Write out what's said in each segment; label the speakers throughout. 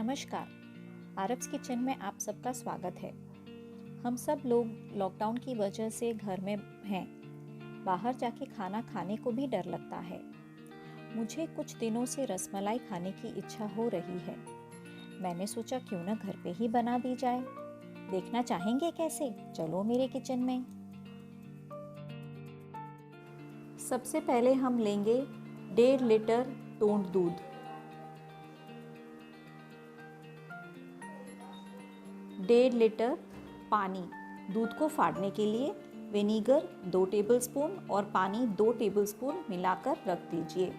Speaker 1: नमस्कार। Arabs kitchen में आप सबका स्वागत है। हम सब लोग लॉकडाउन की वजह से घर में हैं। बाहर जाके खाना खाने को भी डर लगता है। मुझे कुछ दिनों से रसमलाई खाने की इच्छा हो रही है। मैंने सोचा क्यों ना घर पे ही बना दी जाए। देखना चाहेंगे कैसे? चलो मेरे किचन में। सबसे पहले हम लेंगे 1.5 लीटर टोंड दूध। 1.5 लीटर पानी। दूध को फाड़ने के लिए विनीगर 2 टेबलस्पून और पानी 2 टेबलस्पून मिलाकर रख दीजिए।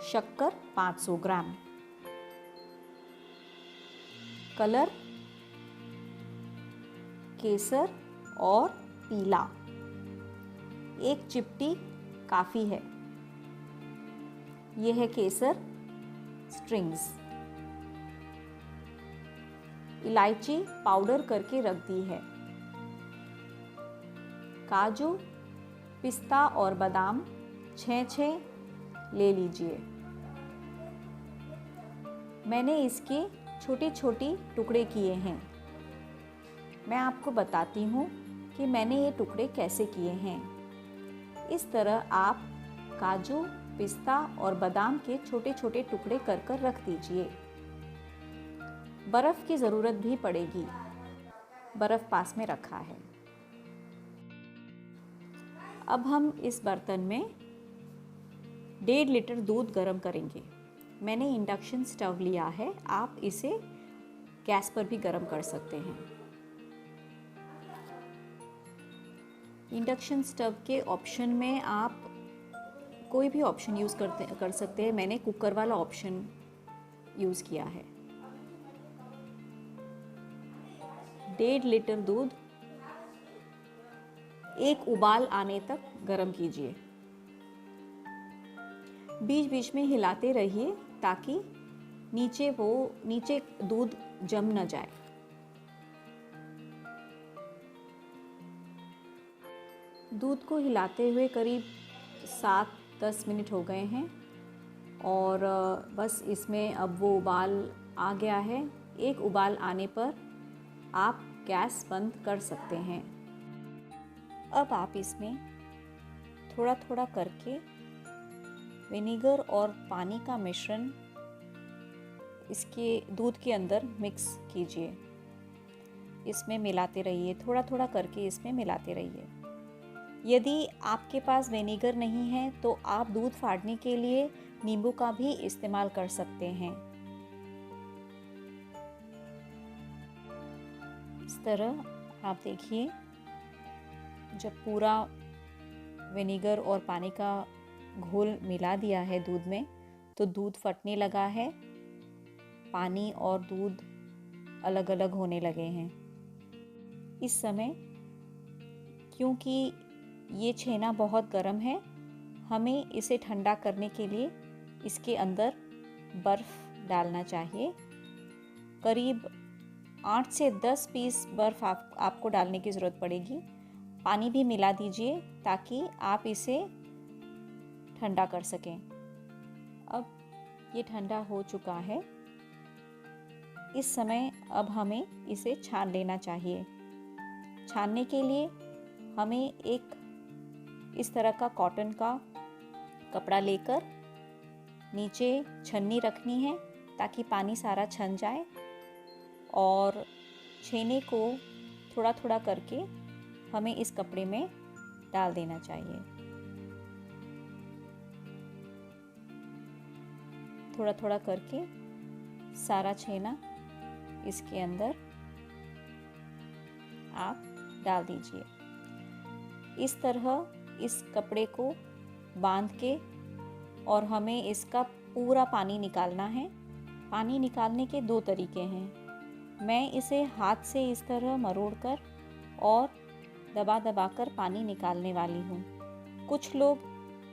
Speaker 1: शक्कर 500 ग्राम। कलर केसर और पीला। 1 चिपटी काफ़ी है। यह है केसर स्ट्रिंग्स। इलायची पाउडर करके रख दी है। काजू, पिस्ता और बादाम 6 ले लीजिए। मैंने इसके छोटे छोटे टुकड़े किए हैं। मैं आपको बताती हूँ कि मैंने ये टुकड़े कैसे किए हैं। इस तरह आप काजू, पिस्ता और बादाम के छोटे छोटे टुकड़े कर रख दीजिए। बर्फ़ की ज़रूरत भी पड़ेगी। बर्फ़ पास में रखा है। अब हम इस बर्तन में 1.5 लीटर दूध गर्म करेंगे। मैंने इंडक्शन स्टव लिया है। आप इसे गैस पर भी गर्म कर सकते हैं। इंडक्शन स्टव के ऑप्शन में आप कोई भी ऑप्शन यूज़ कर सकते हैं। मैंने कुकर वाला ऑप्शन यूज़ किया है। 1.5 लीटर दूध एक उबाल आने तक गर्म कीजिए। बीच बीच में हिलाते रहिए ताकि नीचे दूध जम न जाए। दूध को हिलाते हुए करीब 7-10 मिनट हो गए हैं और बस इसमें अब वो उबाल आ गया है। एक उबाल आने पर आप गैस बंद कर सकते हैं। अब आप इसमें थोड़ा थोड़ा करके विनेगर और पानी का मिश्रण इसके दूध के अंदर मिक्स कीजिए। इसमें मिलाते रहिए, थोड़ा थोड़ा करके इसमें मिलाते रहिए। यदि आपके पास विनेगर नहीं है तो आप दूध फाड़ने के लिए नींबू का भी इस्तेमाल कर सकते हैं। इस तरह आप देखिए, जब पूरा विनेगर और पानी का घोल मिला दिया है दूध में, तो दूध फटने लगा है। पानी और दूध अलग अलग होने लगे हैं। इस समय क्योंकि ये छेना बहुत गर्म है, हमें इसे ठंडा करने के लिए इसके अंदर बर्फ़ डालना चाहिए। करीब 8 से 10 पीस बर्फ़ आपको डालने की ज़रूरत पड़ेगी। पानी भी मिला दीजिए ताकि आप इसे ठंडा कर सकें। अब ये ठंडा हो चुका है। इस समय अब हमें इसे छान लेना चाहिए। छानने के लिए हमें एक इस तरह का कॉटन का कपड़ा लेकर नीचे छन्नी रखनी है ताकि पानी सारा छन जाए और छेने को थोड़ा थोड़ा करके हमें इस कपड़े में डाल देना चाहिए। थोड़ा थोड़ा करके सारा छेना इसके अंदर आप डाल दीजिए। इस तरह इस कपड़े को बांध के और हमें इसका पूरा पानी निकालना है। पानी निकालने के 2 तरीके हैं। मैं इसे हाथ से इस तरह मरोड़कर और दबा दबा कर पानी निकालने वाली हूँ। कुछ लोग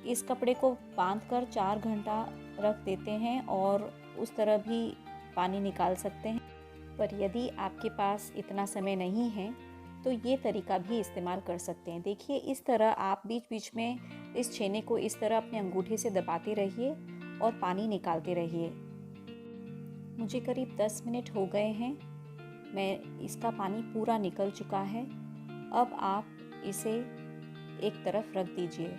Speaker 1: इस कपड़े को बांधकर 4 घंटा रख देते हैं और उस तरह भी पानी निकाल सकते हैं। पर यदि आपके पास इतना समय नहीं है तो ये तरीका भी इस्तेमाल कर सकते हैं। देखिए, इस तरह आप बीच बीच में इस छेने को इस तरह अपने अंगूठे से दबाते रहिए और पानी निकालते रहिए। मुझे करीब 10 मिनट हो गए हैं। इसका पानी पूरा निकल चुका है। अब आप इसे एक तरफ रख दीजिए।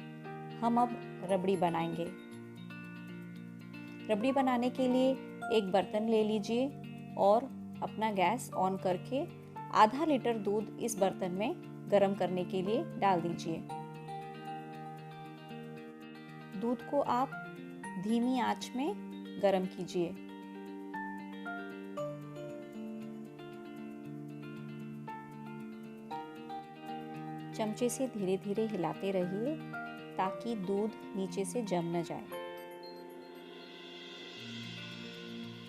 Speaker 1: हम अब रबड़ी बनाएंगे। रबड़ी बनाने के लिए एक बर्तन ले लीजिए और अपना गैस ऑन करके आधा लीटर दूध इस बर्तन में गर्म करने के लिए डाल दीजिए। दूध को आप धीमी आंच में गर्म कीजिए। चमचे से धीरे धीरे हिलाते रहिए ताकि दूध नीचे से जम न जाए।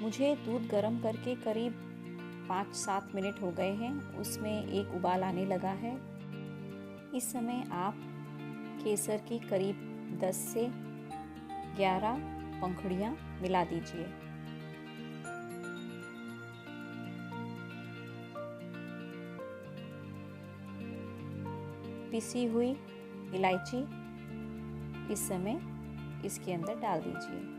Speaker 1: मुझे दूध गर्म करके करीब 5-7 मिनट हो गए हैं। उसमें एक उबाल आने लगा है। इस समय आप केसर की करीब 10 से 11 पंखुड़ियाँ मिला दीजिए। पिसी हुई इलायची इस समय इसके अंदर डाल दीजिए।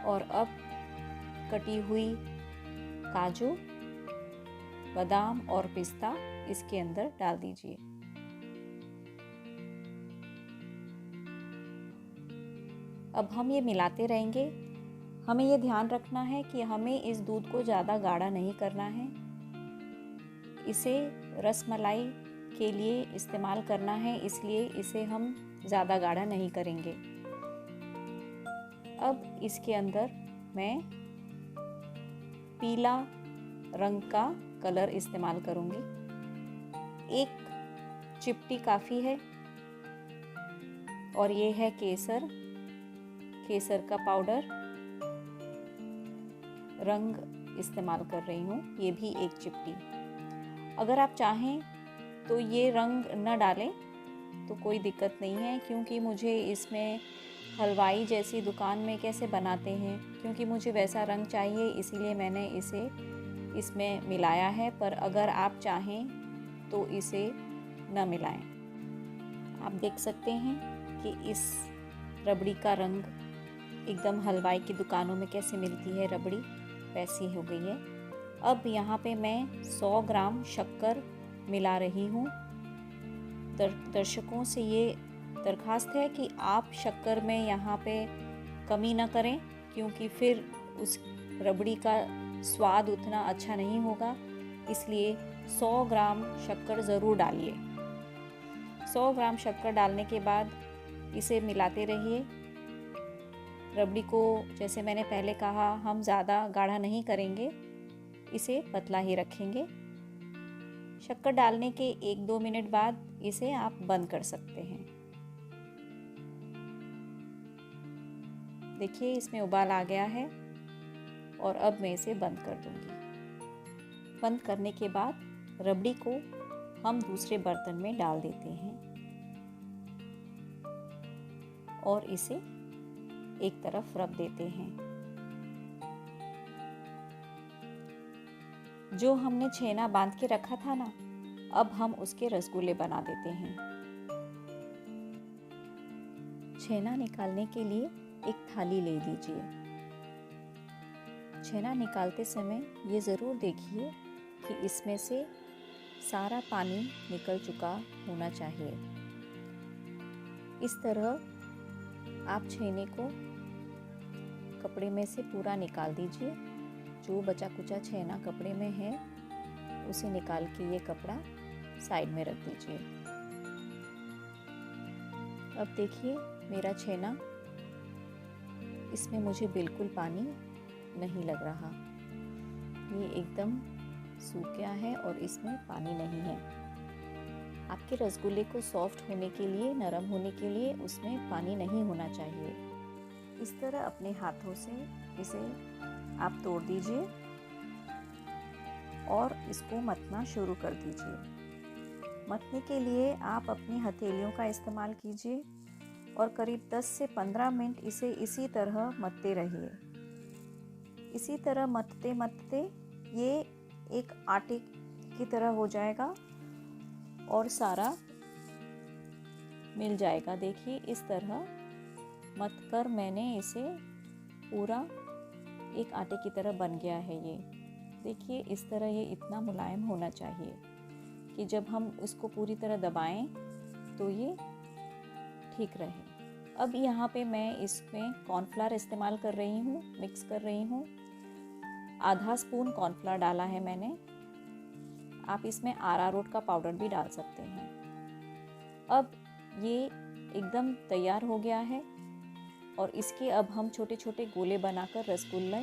Speaker 1: और अब कटी हुई काजू, बादाम और पिस्ता इसके अंदर डाल दीजिए। अब हम ये मिलाते रहेंगे। हमें ये ध्यान रखना है कि हमें इस दूध को ज़्यादा गाढ़ा नहीं करना है। इसे रसमलाई के लिए इस्तेमाल करना है, इसलिए इसे हम ज़्यादा गाढ़ा नहीं करेंगे। अब इसके अंदर मैं पीला रंग का कलर इस्तेमाल करूँगी। एक चिपटी काफ़ी है। और ये है केसर का पाउडर। रंग इस्तेमाल कर रही हूँ, ये भी एक चिपटी। अगर आप चाहें तो ये रंग न डालें तो कोई दिक्कत नहीं है, क्योंकि मुझे इसमें हलवाई जैसी दुकान में कैसे बनाते हैं, क्योंकि मुझे वैसा रंग चाहिए, इसीलिए मैंने इसे इसमें मिलाया है। पर अगर आप चाहें तो इसे न मिलाएं। आप देख सकते हैं कि इस रबड़ी का रंग एकदम हलवाई की दुकानों में कैसे मिलती है रबड़ी, वैसी हो गई है। अब यहाँ पे मैं 100 ग्राम शक्कर मिला रही हूँ। दर्शकों से ये दरख्वास्त है कि आप शक्कर में यहाँ पे कमी ना करें, क्योंकि फिर उस रबड़ी का स्वाद उतना अच्छा नहीं होगा। इसलिए 100 ग्राम शक्कर ज़रूर डालिए। 100 ग्राम शक्कर डालने के बाद इसे मिलाते रहिए। रबड़ी को, जैसे मैंने पहले कहा, हम ज़्यादा गाढ़ा नहीं करेंगे, इसे पतला ही रखेंगे। शक्कर डालने के 1-2 मिनट बाद इसे आप बंद कर सकते हैं। देखिए इसमें उबाल आ गया है और अब मैं इसे बंद कर दूंगी। बंद करने के बाद रबड़ी को हम दूसरे बर्तन में डाल देते हैं और इसे एक तरफ रख देते हैं। जो हमने छेना बांध के रखा था ना, अब हम उसके रसगुल्ले बना देते हैं। छेना निकालने के लिए एक थाली ले लीजिए। छेना निकालते समय ये ज़रूर देखिए कि इसमें से सारा पानी निकल चुका होना चाहिए। इस तरह आप छेने को कपड़े में से पूरा निकाल दीजिए। जो बचा कुचा छेना कपड़े में है उसे निकाल के ये कपड़ा साइड में रख दीजिए। अब देखिए मेरा छेना, इसमें मुझे बिल्कुल पानी नहीं लग रहा। ये एकदम सूख गया है और इसमें पानी नहीं है। आपके रसगुल्ले को सॉफ्ट होने के लिए, नरम होने के लिए उसमें पानी नहीं होना चाहिए। इस तरह अपने हाथों से इसे आप तोड़ दीजिए और इसको मतना शुरू कर दीजिए। मथने के लिए आप अपनी हथेलियों का इस्तेमाल कीजिए और करीब 10 से 15 मिनट इसे इसी तरह मथते रहिए। इसी तरह मथते मथते ये एक आटे की तरह हो जाएगा और सारा मिल जाएगा। देखिए इस तरह मत कर मैंने इसे पूरा एक आटे की तरह बन गया है। ये देखिए इस तरह ये इतना मुलायम होना चाहिए कि जब हम इसको पूरी तरह दबाएं तो ये ठीक रहे। अब यहाँ पे मैं इसमें कॉर्नफ्लावर इस्तेमाल कर रही हूँ, मिक्स कर रही हूँ। आधा स्पून कॉर्नफ्लावर डाला है मैंने। आप इसमें अरारोट का पाउडर भी डाल सकते हैं। अब ये एकदम तैयार हो गया है और इसके अब हम छोटे छोटे गोले बनाकर रसगुल्ला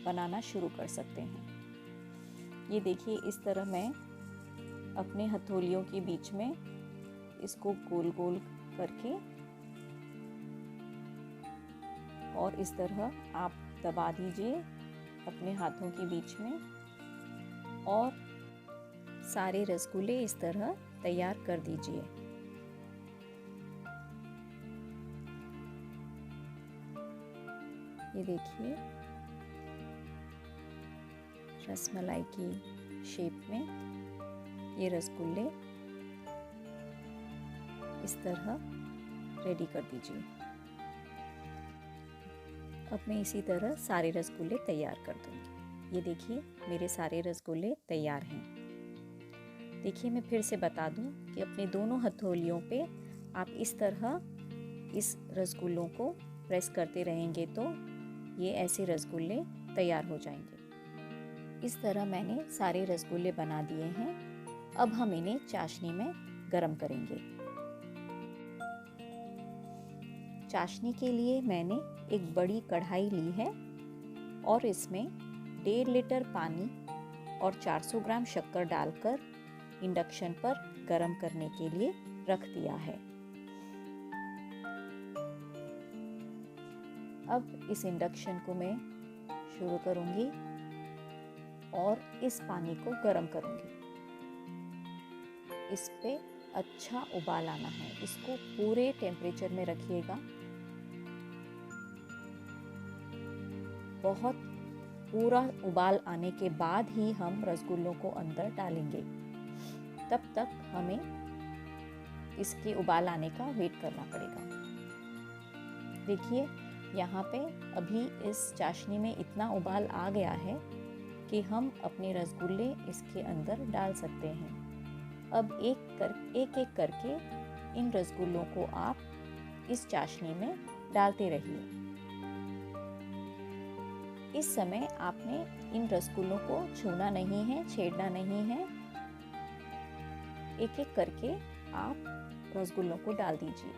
Speaker 1: बनाना शुरू कर सकते हैं। ये देखिए इस तरह मैं अपने हथौलियों के बीच में इसको गोल गोल करके और इस तरह आप दबा दीजिए अपने हाथों के बीच में और सारे रसगुल्ले इस तरह तैयार कर दीजिए। ये देखिए रसमलाई की शेप में ये रसगुल्ले इस तरह रेडी कर दीजिए। अब मैं इसी तरह सारे रसगुल्ले तैयार कर दूंगी। ये देखिए मेरे सारे रसगुल्ले तैयार हैं। देखिए मैं फिर से बता दूं कि अपने दोनों हथौलियों पे आप इस तरह इस रसगुल्लों को प्रेस करते रहेंगे तो ये ऐसे रसगुल्ले तैयार हो जाएंगे। इस तरह मैंने सारे रसगुल्ले बना दिए हैं। अब हम इन्हें चाशनी में गरम करेंगे। चाशनी के लिए मैंने एक बड़ी कढ़ाई ली है और इसमें 1.5 लीटर पानी और 400 ग्राम शक्कर डालकर इंडक्शन पर गरम करने के लिए रख दिया है। अब इस इंडक्शन को मैं शुरू करूंगी और इस पानी को गरम करूंगी। इस पे अच्छा उबाल आना है। इसको पूरे टेम्परेचर में रखिएगा। बहुत पूरा उबाल आने के बाद ही हम रसगुल्लों को अंदर डालेंगे। तब तक हमें इसके उबाल आने का वेट करना पड़ेगा। देखिए यहाँ पे अभी इस चाशनी में इतना उबाल आ गया है कि हम अपने रसगुल्ले इसके अंदर डाल सकते हैं। अब एक एक करके इन रसगुल्लों को आप इस चाशनी में डालते रहिए। इस समय आपने इन रसगुल्लों को छूना नहीं है, छेड़ना नहीं है। एक एक करके आप रसगुल्लों को डाल दीजिए।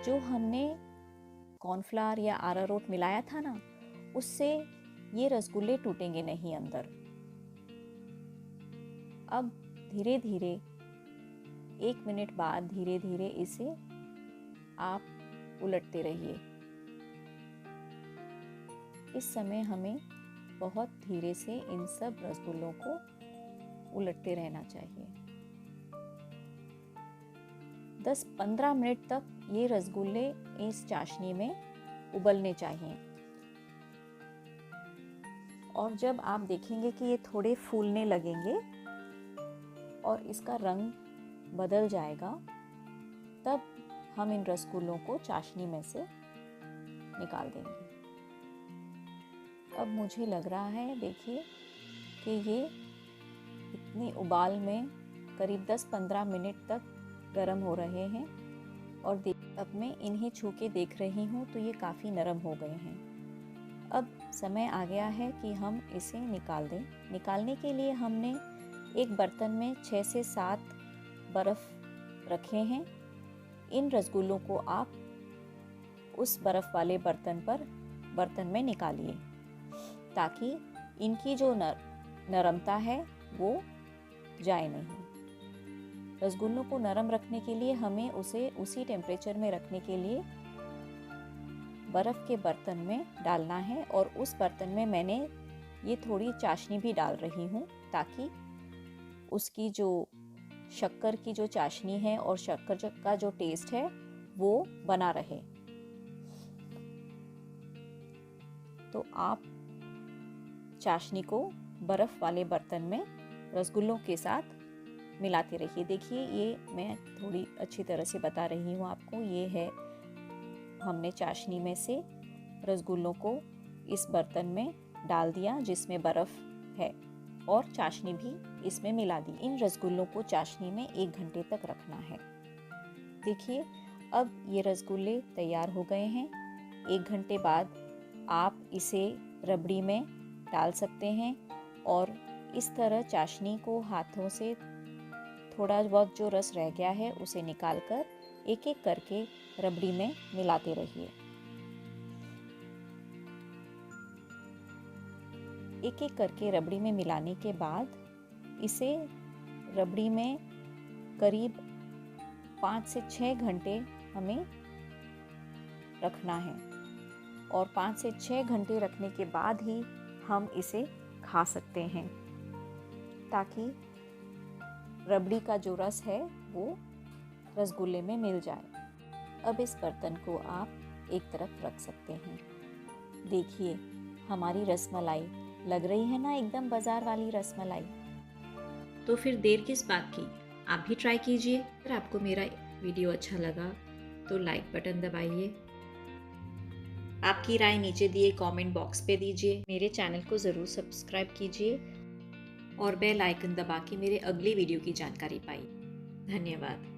Speaker 1: जो हमने कॉर्नफ्लावर या अरारोट मिलाया था ना, उससे ये रसगुल्ले टूटेंगे नहीं अंदर। अब धीरे धीरे 1 मिनट बाद धीरे धीरे इसे आप उलटते रहिए। इस समय हमें बहुत धीरे से इन सब रसगुल्लों को उलटते रहना चाहिए। 10-15 मिनट तक ये रसगुल्ले इस चाशनी में उबलने चाहिए। और जब आप देखेंगे कि ये थोड़े फूलने लगेंगे और इसका रंग बदल जाएगा, तब हम इन रसगुल्लों को चाशनी में से निकाल देंगे। अब मुझे लग रहा है, देखिए कि ये इतनी उबाल में करीब 10-15 मिनट तक गर्म हो रहे हैं और अब मैं इन्हें छू के देख रही हूँ तो ये काफ़ी नरम हो गए हैं। अब समय आ गया है कि हम इसे निकाल दें। निकालने के लिए हमने एक बर्तन में 6 से 7 बर्फ़ रखे हैं। इन रसगुल्लों को आप उस बर्फ़ वाले बर्तन में निकालिए ताकि इनकी जो नरमता है वो जाए नहीं। रसगुल्लों को नरम रखने के लिए हमें उसे उसी टेम्परेचर में रखने के लिए बर्फ़ के बर्तन में डालना है और उस बर्तन में मैंने ये थोड़ी चाशनी भी डाल रही हूँ ताकि उसकी जो शक्कर की जो चाशनी है और शक्कर का जो टेस्ट है वो बना रहे। तो आप चाशनी को बर्फ़ वाले बर्तन में रसगुल्लों के साथ मिलाते रहिए। देखिए ये मैं थोड़ी अच्छी तरह से बता रही हूँ आपको। ये है, हमने चाशनी में से रसगुल्लों को इस बर्तन में डाल दिया जिसमें बर्फ़ है और चाशनी भी इसमें मिला दी। इन रसगुल्लों को चाशनी में 1 घंटे तक रखना है। देखिए अब ये रसगुल्ले तैयार हो गए हैं। 1 घंटे बाद आप इसे रबड़ी में डाल सकते हैं और इस तरह चाशनी को हाथों से थोड़ा बहुत जो रस रह गया है उसे निकालकर एक एक करके रबड़ी में मिलाते रहिए। एक एक करके रबड़ी में मिलाने के बाद इसे रबड़ी में करीब 5 से 6 घंटे हमें रखना है और 5 से 6 घंटे रखने के बाद ही हम इसे खा सकते हैं, ताकि रबड़ी का जो रस है वो रसगुल्ले में मिल जाए। अब इस बर्तन को आप एक तरफ रख सकते हैं। देखिए हमारी रसमलाई लग रही है ना, एकदम बाजार वाली रसमलाई।
Speaker 2: तो फिर देर किस बात की, आप भी ट्राई कीजिए। अगर आपको मेरा वीडियो अच्छा लगा तो लाइक बटन दबाइए। आपकी राय नीचे दिए कमेंट बॉक्स पे दीजिए। मेरे चैनल को ज़रूर सब्सक्राइब कीजिए और बेल आइकन दबा के मेरे अगली वीडियो की जानकारी पाइए। धन्यवाद।